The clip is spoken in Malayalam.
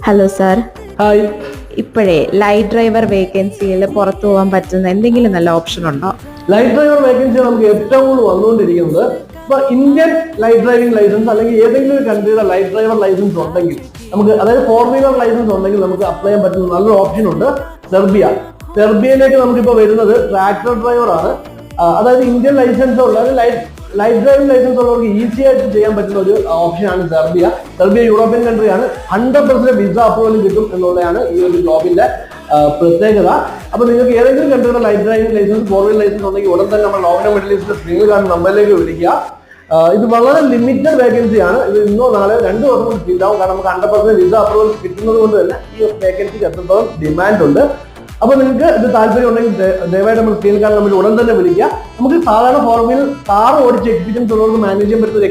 Hello sir, hi. ഇപ്പോഴേ ലൈറ്റ് ഡ്രൈവർ വേക്കൻസിയിൽ പുറത്തു പോകാൻ പറ്റുന്ന എന്തെങ്കിലും നല്ല ഓപ്ഷൻ ഉണ്ടോ? ലൈറ്റ് ഡ്രൈവർ വേക്കൻസി നമുക്ക് ഏറ്റവും കൂടുതൽ വന്നുകൊണ്ടിരിക്കുന്നത് ഇപ്പൊ ഇന്ത്യൻ ലൈറ്റ് ഡ്രൈവിംഗ് ലൈസൻസ് അല്ലെങ്കിൽ ഏതെങ്കിലും ഒരു കൺട്രിയുടെ ലൈറ്റ് ഡ്രൈവർ ലൈസൻസ് ഉണ്ടെങ്കിൽ നമുക്ക്, അതായത് 4-വീലർ ലൈസൻസ് ഉണ്ടെങ്കിൽ നമുക്ക് അപ്ലൈ ചെയ്യാൻ പറ്റുന്ന നല്ലൊരു ഓപ്ഷൻ ഉണ്ട് സെർബിയ. സെർബിയയിലേക്ക് നമുക്കിപ്പോൾ വരുന്നത് ട്രാക്ടർ ഡ്രൈവർ ആണ്. അതായത് ഇന്ത്യൻ ലൈസൻസ് ഉള്ള ലൈറ്റ് ഡ്രൈവിംഗ് ലൈസൻസ് ഉള്ളവർക്ക് ഈസി ആയിട്ട് ചെയ്യാൻ പറ്റുന്ന ഒരു ഓപ്ഷനാണ് സെർബിയ. സെർബിയ യൂറോപ്യൻ കൺട്രിയാണ്. 100% വിസ അപ്രൂവൽ കിട്ടും എന്നുള്ളതാണ് ഈ ഒരു ജോബിന്റെ പ്രത്യേകത. അപ്പൊ നിങ്ങൾക്ക് ഏതെങ്കിലും കൺട്രിയുടെ ലൈറ്റ് ഡ്രൈവിംഗ് ലൈസൻസ്, 4-വീലർ ലൈസൻസ് ഉണ്ടെങ്കിൽ ഉടൻ തന്നെ നമ്മൾ ലോകം മിഡിൽ ഈസ്റ്റ് സ്ക്രീനിൽ കാണുന്ന നമ്പറിലേക്ക് വിളിക്കുക. ഇത് വളരെ ലിമിറ്റഡ് വേക്കൻസിയാണ്. ഇത് ഇന്നോ നാളെ 2 ദിവസം കൊണ്ട് ഫിൽ ആവും. കാരണം നമുക്ക് 100% വിസ അപ്രൂവൽ കിട്ടുന്നത് കൊണ്ട് തന്നെ ഈ വേക്കൻസിക്ക് എത്രത്തോളം ഡിമാൻഡ് ഉണ്ട്. അപ്പൊ നിങ്ങൾക്ക് ഇത് താല്പര്യം ഉണ്ടെങ്കിൽ ദയവായിട്ട് നമ്മൾ സ്ക്രീനിൽ കാണുന്ന നമ്പറിൽ ഉടൻ തന്നെ വിളിക്കുക. നമുക്ക് സാധാരണ 4-വീലർ കാർ ഓടിച്ച് എക്സ്പീരിയൻസ് ഉള്ളവർക്ക് മാനേജ് ചെയ്യാൻ പറ്റുന്ന